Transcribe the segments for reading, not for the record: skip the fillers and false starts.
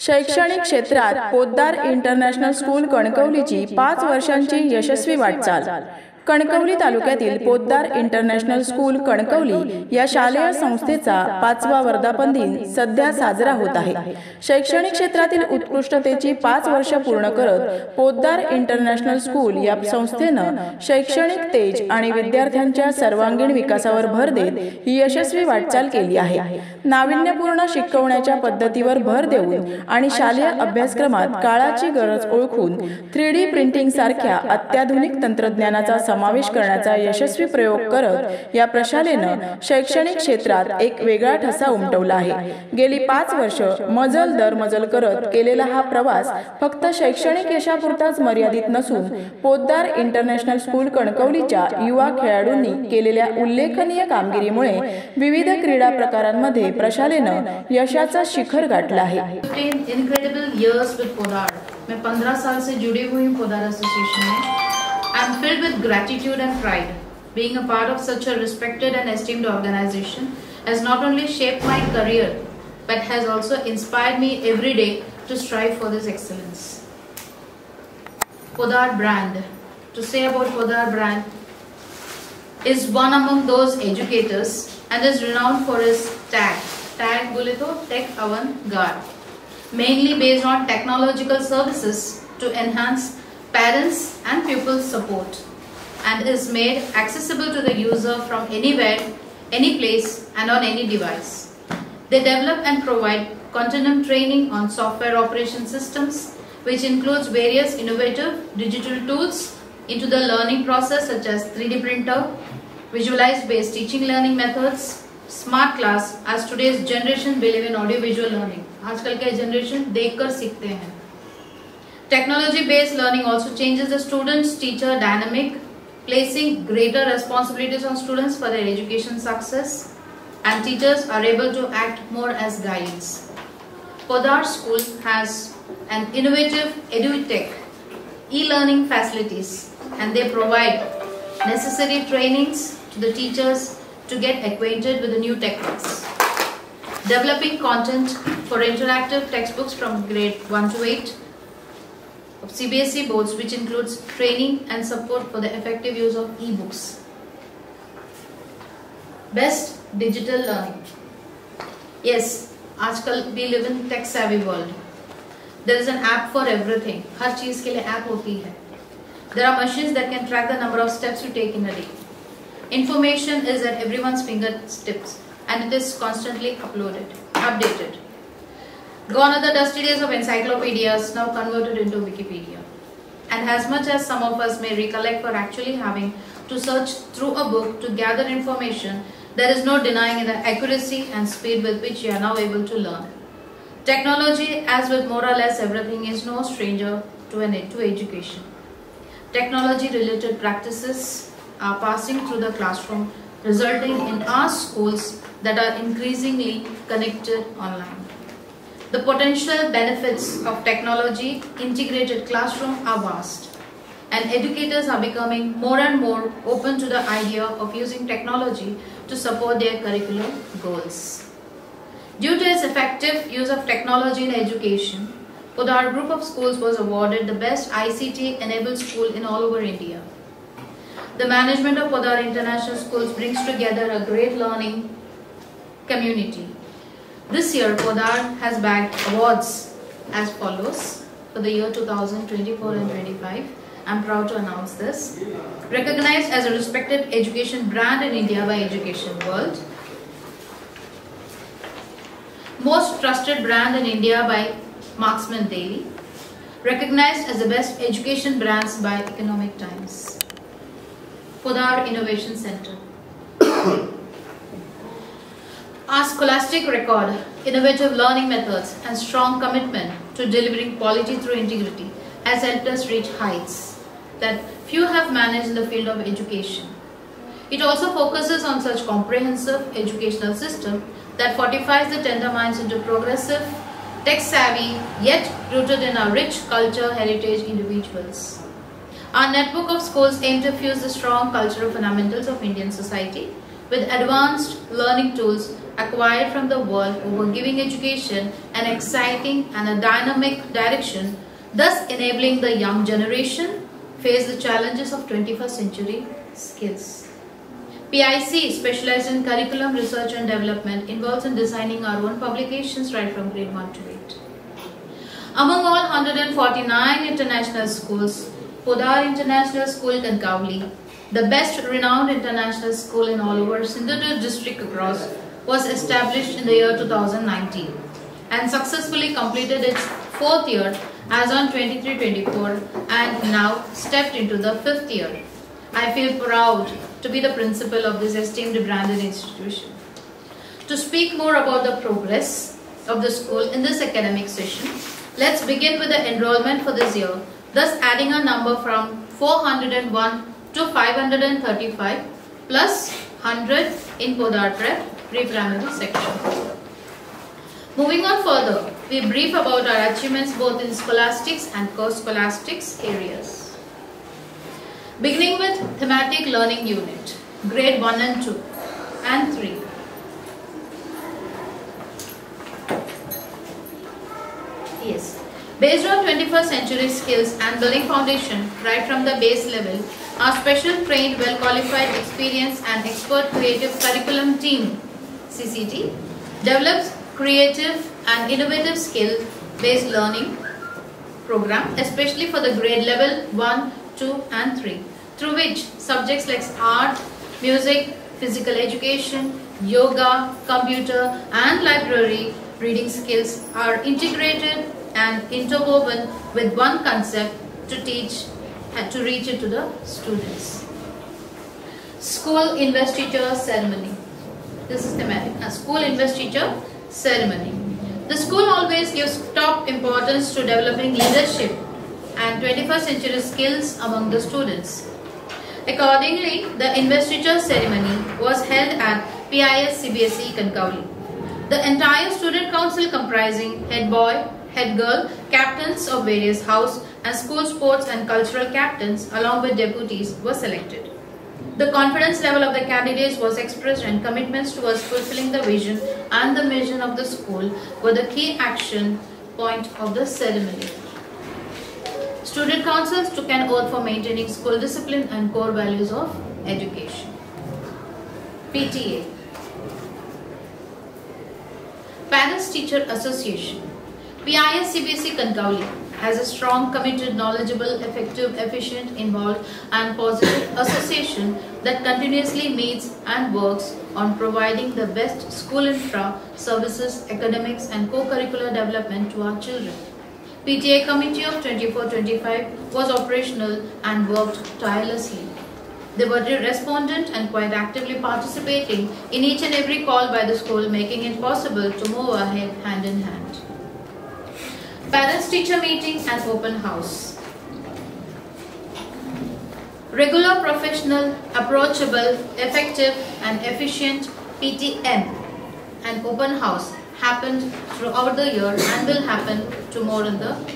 शैक्षणिक क्षेत्रात Poddar international school कणकवलीची 5 वर्षांची यशस्वी वाटचाल। कणकवली तालुक्यातील पोद्दार इंटरनॅशनल स्कूल कणकवली या शालेय संस्थेचा 5वा वर्धापन दिन सध्या साजरा होत आहे। शैक्षणिक क्षेत्रातील उत्कृष्टतेची 5 वर्ष पूर्ण करत पोद्दार इंटरनॅशनल स्कूल या संस्थेनं शैक्षणिक तेज आणि विद्यार्थ्यांच्या सर्वांगीण विकासावर भर देत ही यशस्वी वाटचाल केली आहे। नाविन्यपूर्ण शिकवण्याच्या पद्धतीवर भर देऊन आणि शालेय अभ्यासक्रमात काळाची गरज ओळखून 3D प्रिंटिंग सारख्या अत्याधुनिक तंत्रज्ञानाचा समावेश करण्याचा यशस्वी प्रयोग करत या प्रशालेनं शैक्षणिक क्षेत्रात एक वेगळा ठसा उमटवला आहे। गेली 5 वर्ष मजल दर मजल करत केलेला हा प्रवास फक्त शैक्षणिक यशापुरताच मर्यादित नसून पोद्दार इंटरनॅशनल स्कूल कणकवलीच्या युवा खेळाडूंनी केलेल्या उल्लेखनीय कामगिरीमुळे विविध क्रीडा प्रकारांमध्ये प्रशालेनं यशाचं शिखर गाठलं आहे। मैं 15 साल से जुड़ी हुई हूँ पोद्दार एसोसिएशन में। I am filled with gratitude and pride. Being a part of such a respected and esteemed organization has not only shaped my career, but has also inspired me every day to strive for this excellence. Poddar brand. To say about Poddar brand is one among those educators and is renowned for his tag. Tag bole to Tech Avant-Garde. Mainly based on technological services to enhance parents and pupils support, and is made accessible to the user from anywhere, any place and on any device. They develop and provide continuum training on software operation systems, which includes various innovative digital tools into the learning process such as 3D printer, visualized based teaching learning methods, smart class, as today's generation believe in audio visual learning. आजकल के generation देखकर सीखते हैं। Technology based learning also changes the students teacher dynamic, placing greater responsibilities on students for their education success, and teachers are able to act more as guides. Poddar School has an innovative edutech e-learning facilities, and they provide necessary trainings to the teachers to get acquainted with the new techniques. Developing content for interactive textbooks from grade 1 to 8 of CBSE boards, which includes training and support for the effective use of e-books. Best digital learning. Yes, आजकल we live in tech savvy world. There is an app for everything. हर चीज के लिए app होती है. There are machines that can track the number of steps you take in a day. Information is at everyone's fingertips, and it is constantly updated. Gone are the dusty days of encyclopedias, now converted into Wikipedia. And as much as some of us may recollect for actually having to search through a book to gather information, there is no denying the accuracy and speed with which you are now able to learn. Technology, as with more or less everything, is no stranger to education. Technology-related practices are passing through the classroom, resulting in our schools that are increasingly connected online. The potential benefits of technology integrated classroom are vast, and educators are becoming more and more open to the idea of using technology to support their curricular goals. Due to its effective use of technology in education, Poddar Group of Schools was awarded the best ICT-enabled school in all over India. The management of Poddar International Schools brings together a great learning community. This year, Poddar has bagged awards as follows for the year 2024 and 25. I'm proud to announce this. Recognized as a respected education brand in India by Education World. Most trusted brand in India by Marksman Daily. Recognized as the best education brands by Economic Times. Poddar Innovation Center. Our scholastic record, innovative learning methods, and strong commitment to delivering quality through integrity has helped us reach heights that few have managed in the field of education. It also focuses on such comprehensive educational system that fortifies the tender minds into progressive, tech-savvy, yet rooted in our rich culture heritage individuals. Our network of schools aim to fuse the strong cultural fundamentals of Indian society with advanced learning tools acquired from the world over giving education an exciting and a dynamic direction, thus enabling the young generation face the challenges of 21st century skills. PIC, specialized in curriculum research and development, involves in designing our own publications right from grade 1 to 8. Among all 149 international schools, Podar International School Kankauli, the best renowned international school in all over Sindhudurg district across, was established in the year 2019 and successfully completed its 4th year as on 23-24 and now stepped into the 5th year. I feel proud to be the principal of this esteemed branded institution. To speak more about the progress of the school in this academic session, let's begin with the enrollment for this year, thus adding a number from 401 to 535 plus 100 in Podar Prep pre-primary section. Moving on further, we brief about our achievements both in scholastics and co-scholastics areas. Beginning with thematic learning unit, grade 1 and 2 and 3. Yes, based on 21st century skills and building foundation right from the base level, our special trained, well qualified, experienced and expert creative curriculum team CCT develops creative and innovative skill based learning program, especially for the grade level 1, 2 and 3, through which subjects like art, music, physical education, yoga, computer and library reading skills are integrated and interwoven with one concept to teach and to reach it to the students. School investiture ceremony. This is thematic. A school investiture ceremony. The school always gives top importance to developing leadership and 21st century skills among the students. Accordingly, the investiture ceremony was held at PIS CBSE Kankauli. The entire student council comprising head boy, head girl, captains of various house and school sports and cultural captains along with deputies were selected. The confidence level of the candidates was expressed and commitments towards fulfilling the vision and the mission of the school were the key action point of the ceremony. Student councils took an oath for maintaining school discipline and core values of education. PTA, Parents Teacher Association. PIS CBSE Kankauli has a strong, committed, knowledgeable, effective, efficient, involved and positive association that continuously meets and works on providing the best school infra, services, academics and co-curricular development to our children. PTA committee of 24-25 was operational and worked tirelessly. They were respondent and quite actively participating in each and every call by the school, making it possible to move ahead hand in hand. Parents-teacher meeting and open house. Regular, professional, approachable, effective and efficient PTM and open house happened throughout the year and will happen tomorrow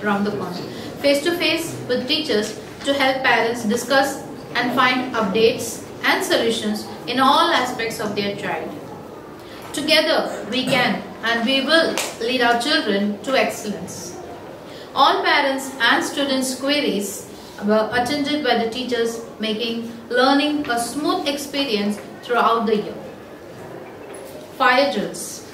around the corner. Face-to-face with teachers to help parents discuss and find updates and solutions in all aspects of their child. Together we can and we will lead our children to excellence. All parents and students' queries were attended by the teachers, making learning a smooth experience throughout the year. Fire drills.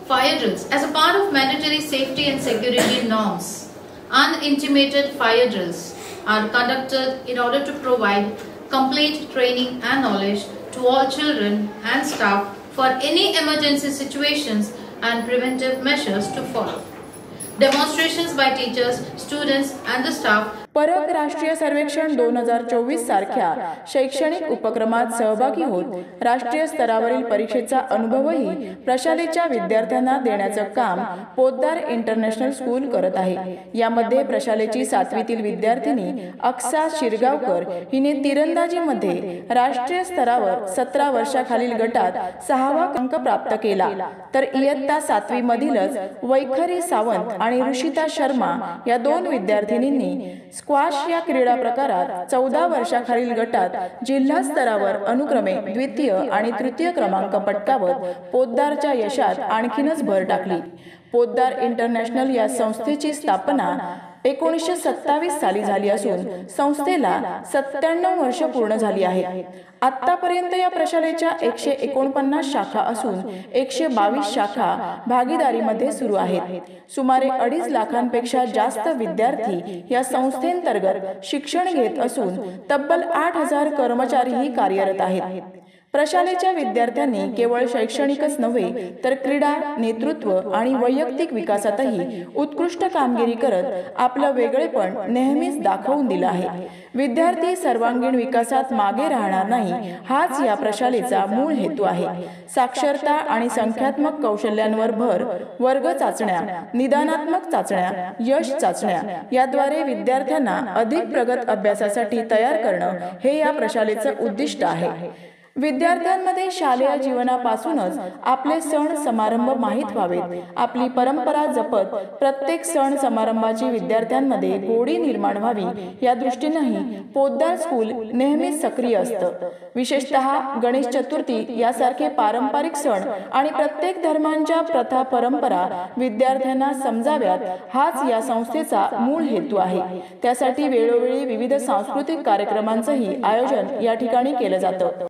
Fire drills. As a part of mandatory safety and security norms, unintimated fire drills are conducted in order to provide complete training and knowledge to all children and staff for any emergency situations and preventive measures to follow. Demonstrations by teachers, students and the staff. परक राष्ट्रीय सर्वेक्षण 2024 सारख्या शैक्षणिक उपक्रमात सहभागी होत राष्ट्रीय स्तरावरील परीक्षेचा अनुभवही प्रशालेच्या विद्यार्थ्यांना देण्याचे काम पोद्दार इंटरनॅशनल स्कूल करत आहे। यामध्ये प्रशालेची 7वीतील विद्यार्थिनी अक्सा शिरगावकर हिने तीरंदाजीमध्ये राष्ट्रीय स्तरावर 17 वर्षाखालील गटात 6वा अंक प्राप्त केला, तर इयत्ता 7वी मधीलच वैखरी सावंत आणि ऋषिता शर्मा या दोन विद्यार्थिनींनी स्क्वॉश या क्रीडा प्रकारात 14 वर्षाखालील गटात जिल्हा स्तरावर अनुक्रमे द्वितीय आणि तृतीय क्रमांक पटकावत पोद्दारच्या यशात आणखीनच भर टाकली. पोद्दार इंटरनॅशनल या संस्थेची स्थापना 1927 साली झाली असून संस्थेला 97 वर्ष पूर्ण झाली आहेत. आतापर्यंत या प्रशालेच्या 149 शाखा असून 122 शाखा भागीदारीमध्ये सुरू आहेत. सुमारे 2.5 लाखांपेक्षा जास्त विद्यार्थी या संस्थेंतर्गत शिक्षण घेत असून तब्बल 8,000 कर्मचारीही कार्यरत आहेत. प्रशालेच्या विद्यार्थ्यांनी केवळ शैक्षणिकच नव्हे तर क्रीडा, नेतृत्व आणि वैयक्तिक विकासातही उत्कृष्ट कामगिरी करत आपलं वेगळेपण नेहमीच दाखवून दिलं आहे. विद्यार्थी सर्वांगीण विकासात मागे राहणार नाही हाच या प्रशालेचा मूळ हेतू आहे. साक्षरता आणि संख्यात्मक कौशल्यांवर भर, वर्ग चाचण्या, निदानात्मक चाचण्या, यश चाचण्या याद्वारे विद्यार्थ्यांना अधिक प्रगत अभ्यासासाठी तयार करणं हे या प्रशालेचं उद्दिष्ट आहे. विद्यार्थ्यांमध्ये शालेय जीवनापासूनच आपले सण समारंभ माहीत व्हावेत, आपली परंपरा जपत प्रत्येक सण समारंभाची विद्यार्थ्यांमध्ये गोडी निर्माण व्हावी या दृष्टीनेही पोद्दार स्कूल नेहमीच सक्रिय असतं. विशेषतः गणेश चतुर्थी यासारखे पारंपरिक सण आणि प्रत्येक धर्मांच्या प्रथा परंपरा विद्यार्थ्यांना समजाव्यात हाच या संस्थेचा मूळ हेतू आहे. त्यासाठी वेळोवेळी विविध सांस्कृतिक कार्यक्रमांचंही आयोजन या ठिकाणी केलं जातं.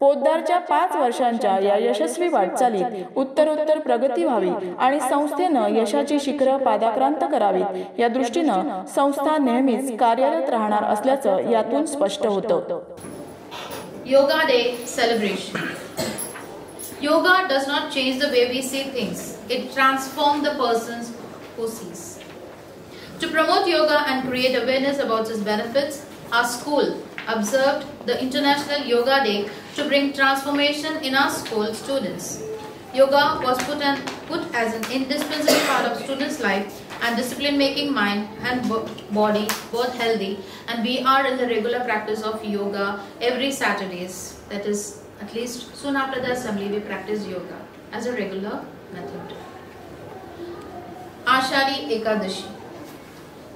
पोद्दारच्या 5 वर्षांच्या या यशस्वी वाटचालीत उत्तरोत्तर प्रगती व्हावी आणि संस्थेनं यशाची शिखरं पादाक्रांत करावीत या दृष्टीनं संस्था नेहमीच कार्यरत राहणार असल्याचं यातून स्पष्ट होतं. Yoga Day celebration. Yoga does not change the way we see things. It transforms the person who sees. To promote yoga and create awareness about its benefits, our school observed the International Yoga Day to bring transformation in our school students. Yoga was put as an indispensable part of students' life and discipline, making mind and body both healthy, and we are in the regular practice of yoga every Saturdays. That is, at least soon after the assembly we practice yoga as a regular method. Ashadi Ekadashi.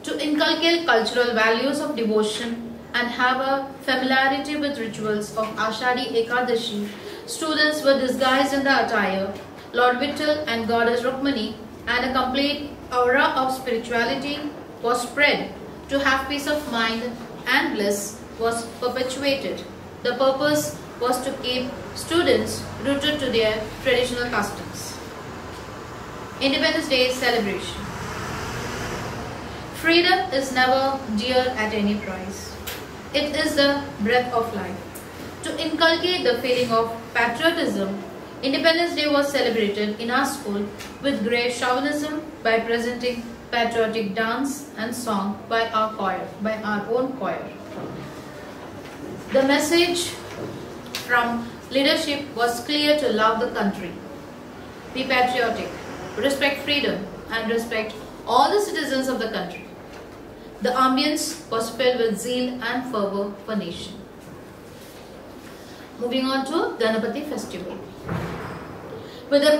To inculcate cultural values of devotion and have a familiarity with rituals of Ashadi Ekadashi, students were disguised in the attire, Lord Vittal and Goddess Rukmani, and a complete aura of spirituality was spread. To have peace of mind and bliss was perpetuated. The purpose was to keep students rooted to their traditional customs. Independence Day celebration. Freedom is never dear at any price. It is the breath of life. To inculcate the feeling of patriotism, Independence Day was celebrated in our school with great chauvinism by presenting patriotic dance and song by our own choir. The message from leadership was clear: to love the country, be patriotic, respect freedom, and respect all the citizens of the country. The ambience was filled with zeal and fervor for nation. Moving on to Ganapati festival. With a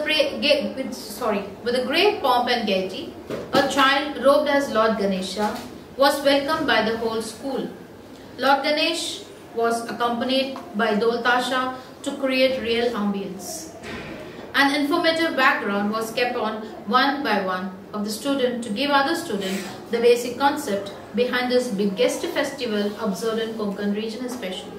great pomp and gaiety, a child robed as Lord Ganesha was welcomed by the whole school. Lord Ganesh was accompanied by Dol Tasha to create real ambience. An informative background was kept on one by one of the student to give other students the basic concept behind this biggest festival observed in Konkan region especially.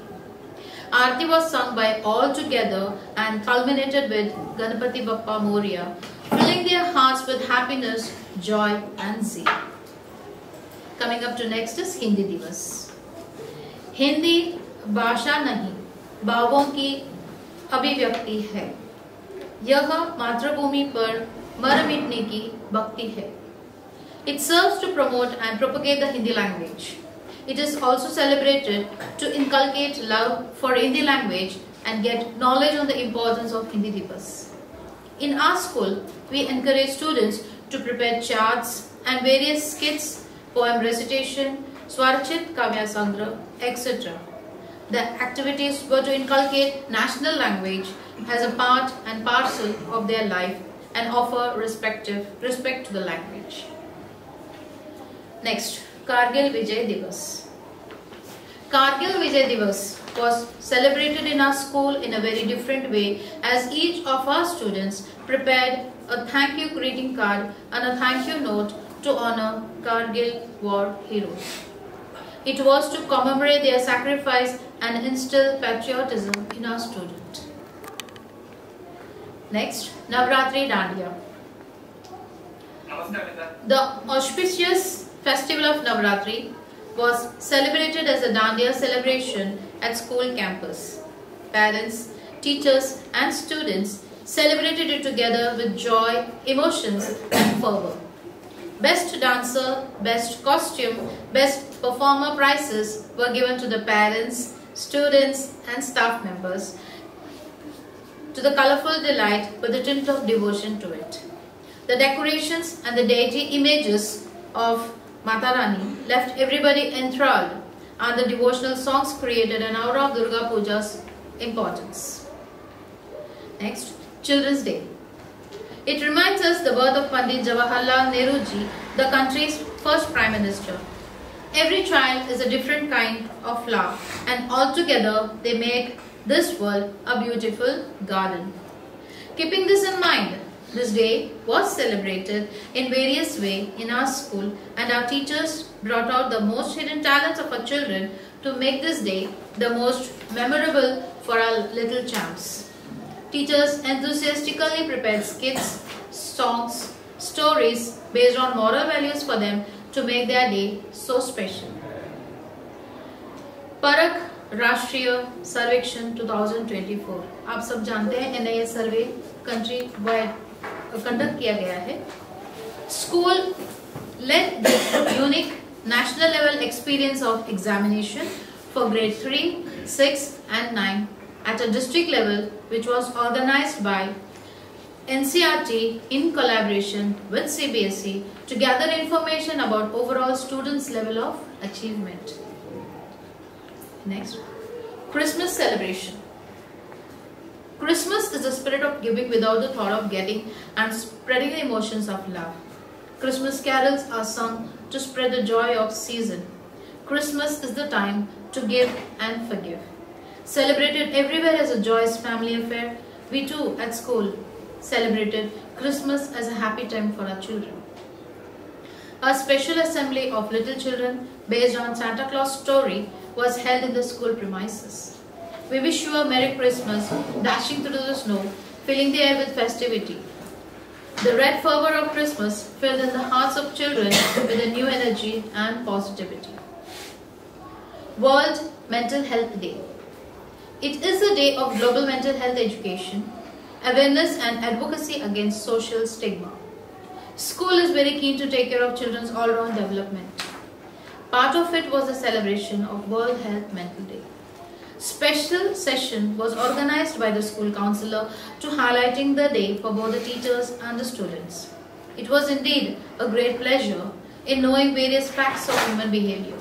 Aarti was sung by all together and culminated with Ganapati Bappa Moria, filling their hearts with happiness, joy and zeal. Coming up to next is Hindi Divas. Hindi भाषा नहीं, भावों की अभिव्यक्ति है. यह मातृभूमि पर मर मिटने की भक्ति है. It serves to promote and propagate the Hindi language. It is also celebrated to inculcate love for Hindi language and get knowledge on the importance of Hindi Divas. In our school, we encourage students to prepare charts and various skits, poem recitation, Swarachit Kavya Sangra, etc. The activities were to inculcate national language as a part and parcel of their life and offer respect to the language. Next, Kargil Vijay Divas. Kargil Vijay Divas was celebrated in our school in a very different way, as each of our students prepared a thank you greeting card and a thank you note to honor Kargil war heroes. It was to commemorate their sacrifice and instill patriotism in our students. Next, Navratri Dandiya. The auspicious festival of Navratri was celebrated as a Dandiya celebration at school campus. Parents, teachers and students celebrated it together with joy, emotions and fervor. Best dancer, best costume, best performer prizes were given to the parents, students and staff members, to the colorful delight with a tint of devotion to it. The decorations and the deity images of Mata Rani left everybody enthralled, and the devotional songs created an aura of Durga Puja's importance. Next, Children's Day. It reminds us the birth of Pandit Jawaharlal Nehru ji, the country's first Prime Minister. Every child is a different kind of flower, and altogether they make this world a beautiful garden. Keeping this in mind, this day was celebrated in various ways in our school, and our teachers brought out the most hidden talents of our children to make this day the most memorable for our little champs. Teachers enthusiastically prepared skits, songs, stories based on moral values for them to make their day so special. परख राष्ट्रीय सर्वेक्षण 2024, आप सब जानते हैं NIA सर्वे country wide conduct किया गया है. School led the unique national level experience of examination for grade 3, 6 and 9 at a district level, which was organized by NCERT in collaboration with CBSE to gather information about overall students' level of achievement. Next, Christmas celebration. Christmas is the spirit of giving without the thought of getting and spreading the emotions of love. Christmas carols are sung to spread the joy of season. Christmas is the time to give and forgive. Celebrated everywhere as a joyous family affair, we too at school celebrated Christmas as a happy time for our children. A special assembly of little children based on Santa Claus story was held in the school premises. We wish you a Merry Christmas, dashing through the snow, filling the air with festivity. The red fervor of Christmas filled in the hearts of children with a new energy and positivity. World Mental Health Day. It is a day of global mental health education, awareness and advocacy against social stigma. School is very keen to take care of children's all-round development. Part of it was the celebration of World Health Mental Day. Special session was organized by the school councillor to highlighting the day for both the teachers and the students. It was indeed a great pleasure in knowing various facts of human behavior.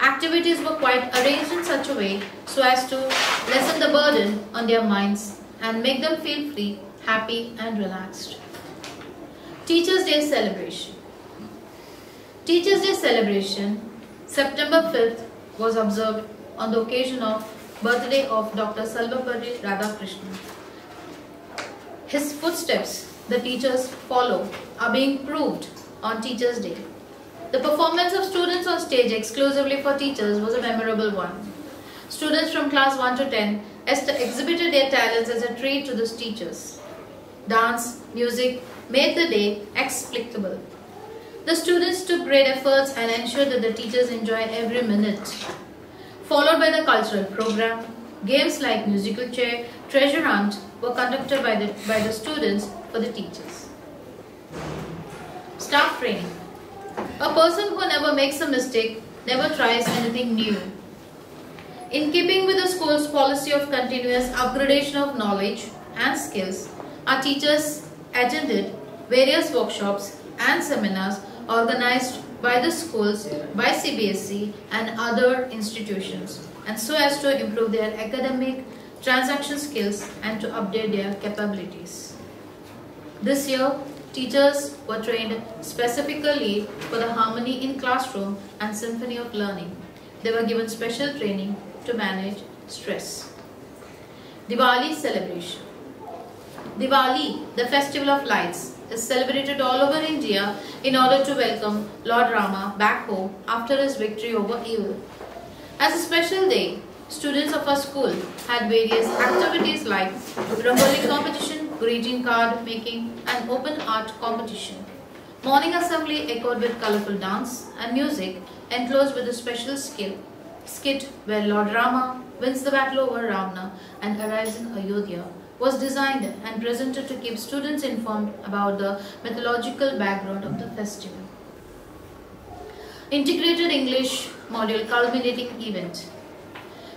Activities were quite arranged in such a way so as to lessen the burden on their minds and make them feel free, happy and relaxed. Teachers' Day celebration. Teachers' Day celebration, September 5th, was observed on the occasion of birthday of Dr. Sarvepalli Radhakrishnan. His footsteps the teachers follow are being proved on Teachers' Day. The performance of students on stage exclusively for teachers was a memorable one. Students from class 1 to 10 exhibited their talents as a treat to the teachers. Dance, music made the day explicable. The students took great efforts and ensured that the teachers enjoyed every minute. Followed by the cultural program, games like musical chair, treasure hunt were conducted by the students for the teachers. Staff training. A person who never makes a mistake never tries anything new. In keeping with the school's policy of continuous upgradation of knowledge and skills, our teachers attended various workshops and seminars organized by the schools, by CBSE and other institutions, and so as to improve their academic, transaction skills and to update their capabilities. This year, Teachers were trained specifically for the harmony in classroom and symphony of learning. They were given special training to manage stress. Diwali celebration. Diwali, the festival of lights, is celebrated all over India in order to welcome Lord Rama back home after his victory over evil. As a special day, students of our school had various activities like Rangoli competition, greeting card making and open art competition. Morning assembly echoed with colorful dance and music enclosed with a special skit where Lord Rama wins the battle over Ravana and arrives in Ayodhya was designed and presented to keep students informed about the mythological background of the festival. Integrated English module culminating event.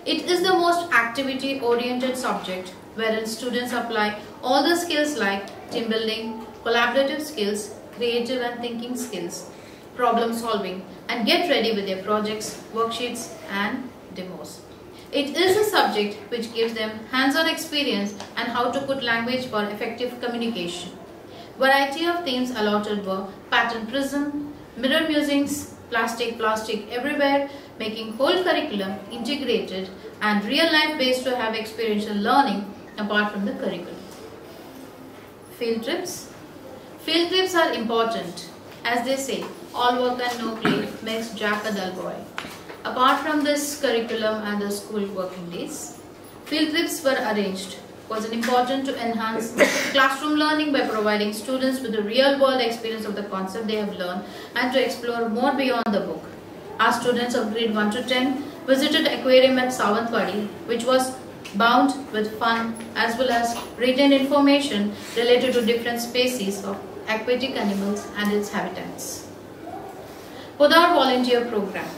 It is the most activity-oriented subject wherein students apply all the skills like team building, collaborative skills, creative and thinking skills, problem solving, and get ready with their projects, worksheets and demos. It is a subject which gives them hands-on experience and how to put language for effective communication. Variety of themes allotted were pattern prism, mirror musings, plastic everywhere, making whole curriculum integrated and real-life based to have experiential learning apart from the curriculum. Field trips. Field trips are important. As they say, all work and no play makes Jack a dull boy. Apart from this curriculum and the school working days, field trips were arranged. It was important to enhance classroom learning by providing students with the real-world experience of the concept they have learned and to explore more beyond the book. Our students of grade 1 to 10 visited aquarium at Sawantwadi, which was bound with fun as well as written information related to different species of aquatic animals and its habitats. Podar Volunteer Program.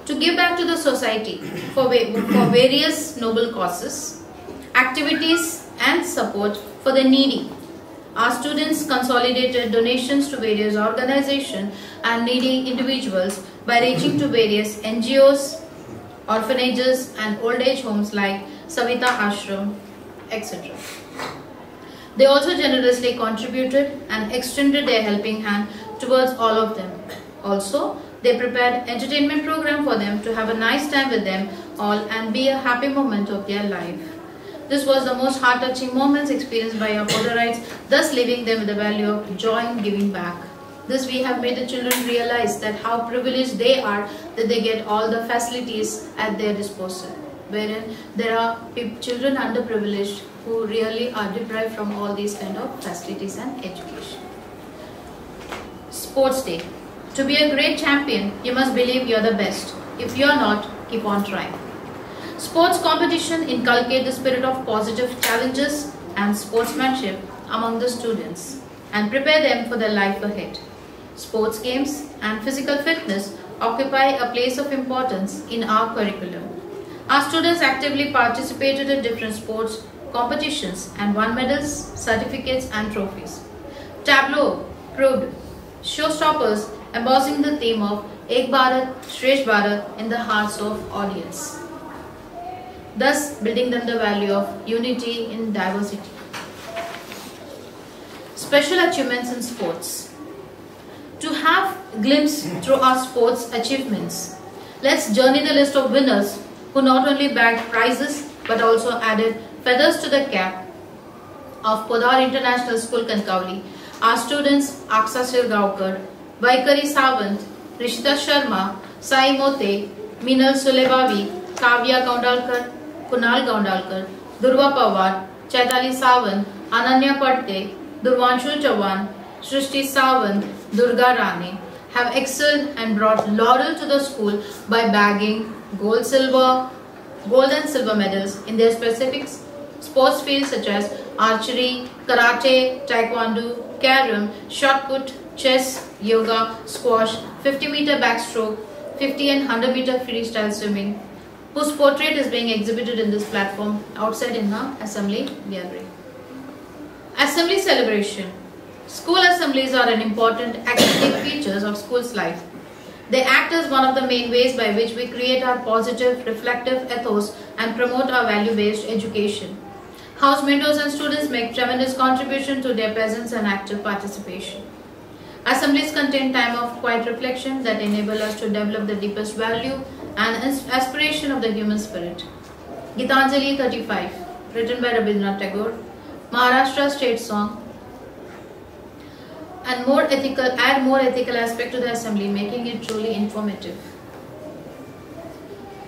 To give back to the society for various noble causes, activities and support for the needy. Our students consolidated donations to various organizations and needy individuals by reaching to various NGOs, orphanages and old age homes like Savita Ashram, etc. They also generously contributed and extended their helping hand towards all of them. Also, they prepared entertainment program for them to have a nice time with them all and be a happy moment of their life. This was the most heart-touching moments experienced by our Podarites, thus leaving them with the value of joy in giving back. This we have made the children realize that how privileged they are that they get all the facilities at their disposal, wherein there are children underprivileged who really are deprived from all these kind of facilities and education. Sports Day. To be a great champion, you must believe you're the best. If you're not, keep on trying. Sports competition inculcate the spirit of positive challenges and sportsmanship among the students and prepare them for their life ahead. Sports games and physical fitness occupy a place of importance in our curriculum. Our students actively participated in different sports competitions and won medals, certificates and trophies. Tableau proved showstoppers embossing the theme of Ek Bharat, Shresh Bharat in the hearts of audience, thus building them the value of unity in diversity. Special achievements in sports. To have a glimpse through our sports achievements, let's journey the list of winners who not only bagged prizes but also added feathers to the cap of Podar International School, Kankavli. Our students Aksa Sirgaonkar, Vaikari Sawant, Rishita Sharma, Sai Mote, Minal Sulebavi, Kavya Gaundalkar, Kunal Gaundalkar, Durva Pawar, Chaitali Sawant, Ananya Patte, Durvanshu Chavan, Shrishti Sawant, Durga Rani have excelled and brought laurel to the school by bagging gold and silver medals in their specific sports fields such as archery, karate, taekwondo, carom, shot put, chess, yoga, squash, 50-meter backstroke, 50 and 100-meter freestyle swimming, whose portrait is being exhibited in this platform outside in the assembly gallery. Assembly celebration. School assemblies are an important academic features of school's life. They act as one of the main ways by which we create our positive, reflective ethos and promote our value-based education. House mentors and students make tremendous contribution to their presence and active participation. Assemblies contain time of quiet reflection that enable us to develop the deepest value and aspiration of the human spirit. Gitanjali 35, written by Rabindranath Tagore, Maharashtra state song, and add more ethical aspect to the assembly, making it truly informative.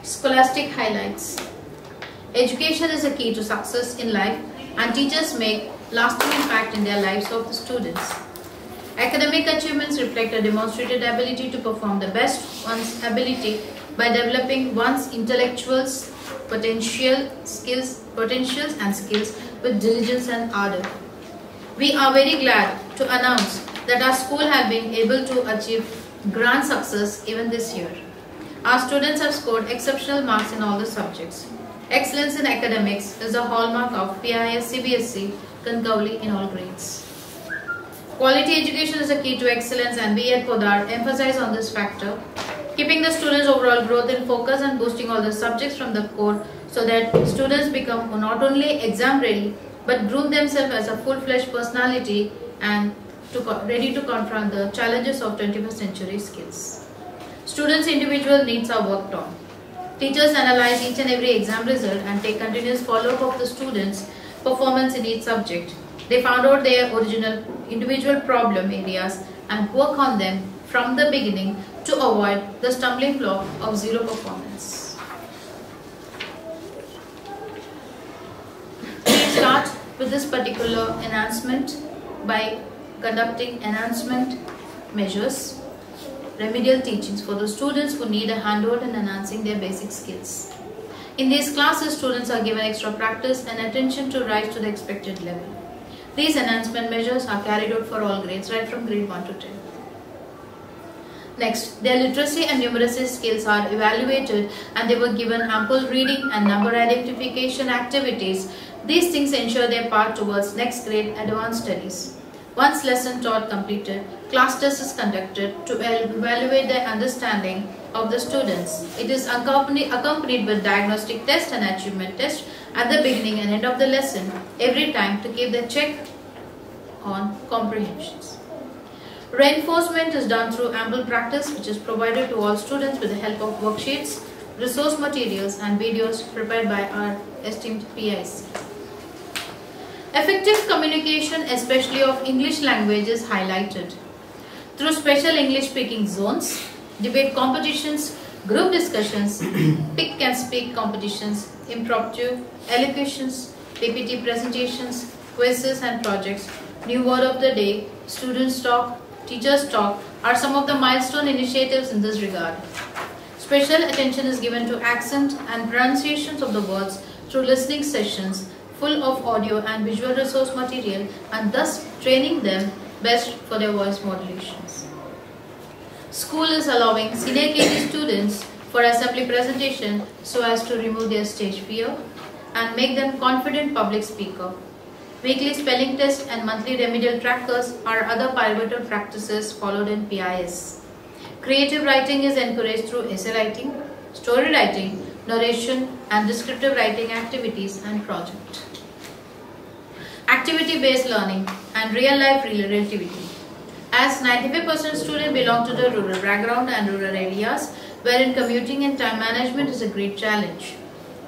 Scholastic highlights. Education is a key to success in life, and teachers make lasting impact in their lives of the students. Academic achievements reflect a demonstrated ability to perform the best one's ability by developing one's intellectual potentials and skills with diligence and ardor. We are very glad to announce that our school has been able to achieve grand success even this year. Our students have scored exceptional marks in all the subjects. Excellence in academics is the hallmark of PIS CBSE Kankauli in all grades. Quality education is a key to excellence, and we at Poddar emphasize on this factor, keeping the students' overall growth in focus and boosting all the subjects from the core so that students become not only exam ready but groom themselves as a full-fledged personality and ready to confront the challenges of 21st century skills. Students' individual needs are worked on. Teachers analyze each and every exam result and take continuous follow-up of the students' performance in each subject. They found out their original individual problem areas and work on them from the beginning to avoid the stumbling block of zero performance. We start with this particular enhancement by conducting enhancement measures, remedial teachings for the students who need a handhold in enhancing their basic skills. In these classes, students are given extra practice and attention to rise to the expected level. These enhancement measures are carried out for all grades, right from grade 1 to 10. Next, their literacy and numeracy skills are evaluated and they were given ample reading and number identification activities. These things ensure their path towards next grade advanced studies. Once lesson taught completed, class test is conducted to evaluate their understanding of the students. It is accompanied with diagnostic test and achievement test at the beginning and end of the lesson every time to keep the check on comprehensions. Reinforcement is done through ample practice, which is provided to all students with the help of worksheets, resource materials and videos prepared by our esteemed PIC. Effective communication, especially of English language, is highlighted through special English speaking zones, debate competitions, group discussions, pick and speak competitions, impromptu elocutions, PPT presentations, quizzes and projects, new word of the day, students talk, teachers talk are some of the milestone initiatives in this regard. Special attention is given to accent and pronunciations of the words through listening sessions full of audio and visual resource material, and thus training them best for their voice modulations. School is allowing senior KG students for assembly presentation so as to remove their stage fear and make them confident public speaker. Weekly spelling test and monthly remedial trackers are other pivotal practices followed in PIS. Creative writing is encouraged through essay writing, story writing, narration and descriptive writing activities and project. Activity-based learning and real-life relativity. As 95% students belong to the rural background and rural areas, wherein commuting and time management is a great challenge.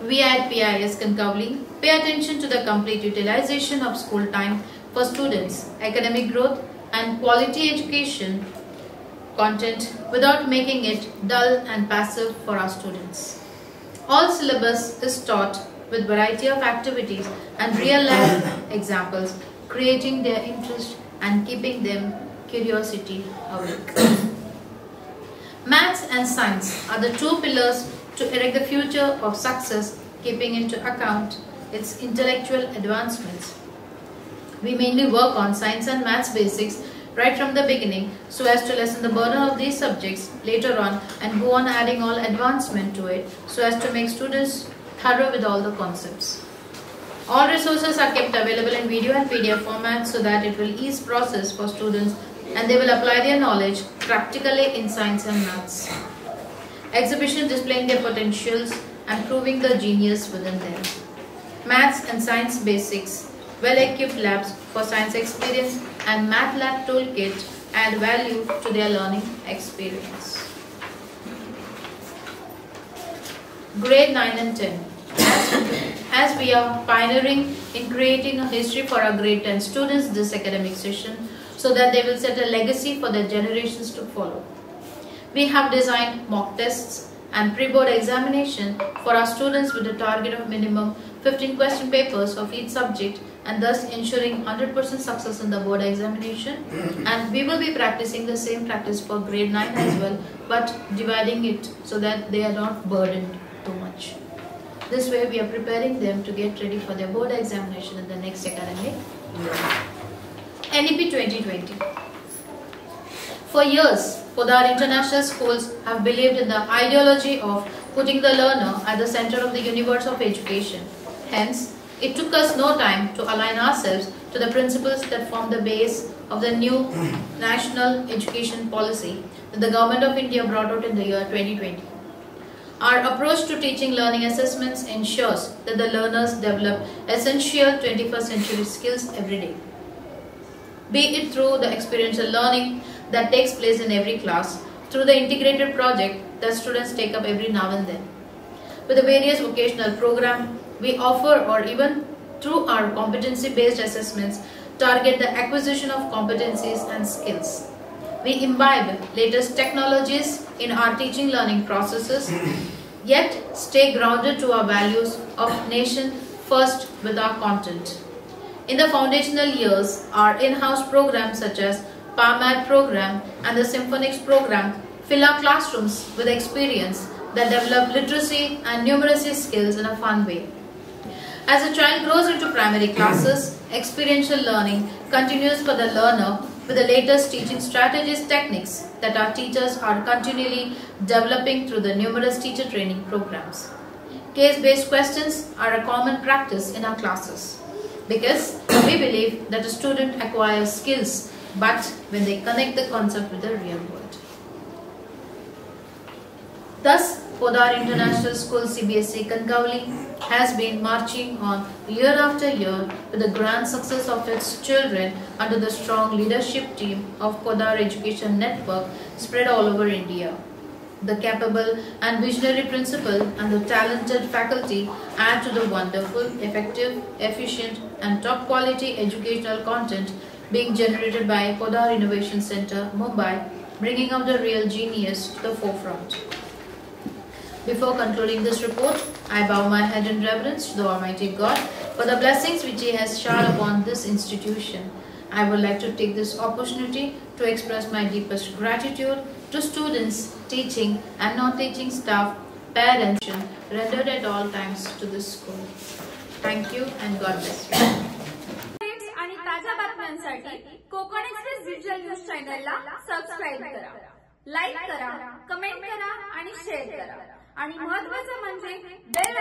We at PIS Kankauli pay attention to the complete utilization of school time for students, academic growth and quality education content without making it dull and passive for our students. All syllabus is taught with variety of activities and real-life examples, creating their interest and keeping them curiosity awake. Maths and science are the two pillars to erect the future of success, keeping into account its intellectual advancements. We mainly work on science and maths basics right from the beginning so as to lessen the burden of these subjects later on and go on adding all advancement to it so as to make students thorough with all the concepts. All resources are kept available in video and PDF format so that it will ease process for students and they will apply their knowledge practically in science and maths. Exhibition displaying their potentials and proving the genius within them. maths and science basics, well-equipped labs for science experience, and math lab toolkit add value to their learning experience. Grade 9 and 10. As we are pioneering in creating a history for our grade 10 students this academic session, so that they will set a legacy for their generations to follow, we have designed mock tests and pre-board examination for our students with a target of minimum 15 question papers of each subject, and thus ensuring 100% success in the board examination. And we will be practicing the same practice for grade 9 as well, but dividing it so that they are not burdened too much. This way we are preparing them to get ready for their board examination in the next academic year. NEP 2020. For years, Podar International Schools have believed in the ideology of putting the learner at the center of the universe of education. Hence, it took us no time to align ourselves to the principles that form the base of the new national education policy that the Government of India brought out in the year 2020. Our approach to teaching learning assessments ensures that the learners develop essential 21st century skills every day. Be it through the experiential learning that takes place in every class, through the integrated project that students take up every now and then, with the various vocational programs we offer, or even through our competency-based assessments target the acquisition of competencies and skills. We imbibe latest technologies in our teaching learning processes, yet stay grounded to our values of nation first with our content. In the foundational years, our in-house programs such as PAMAD program and the Symphonics program fill our classrooms with experience that develop literacy and numeracy skills in a fun way. As a child grows into primary classes, experiential learning continues for the learner with the latest teaching strategies, techniques that our teachers are continually developing through the numerous teacher training programs. Case-based questions are a common practice in our classes because we believe that a student acquires skills but when they connect the concept with the real world. Thus, Podar International School CBSE Kankauli has been marching on year after year with the grand success of its children under the strong leadership team of Podar Education Network spread all over India. The capable and visionary principal and the talented faculty add to the wonderful, effective, efficient and top quality educational content being generated by Podar Innovation Center, Mumbai, bringing out the real genius to the forefront. Before concluding this report, I bow my head in reverence to the Almighty God for the blessings which He has showered upon this institution. I would like to take this opportunity to express my deepest gratitude to students, teaching and non-teaching staff, parents, rendered at all times to this school. Thank you and God bless you. आणि ताज्या बातम्यांसाठी Konkan express digital news चॅनलला subscribe करा, like करा, comment करा आणि share करा आणि महत्त्वाचं म्हणजे बेल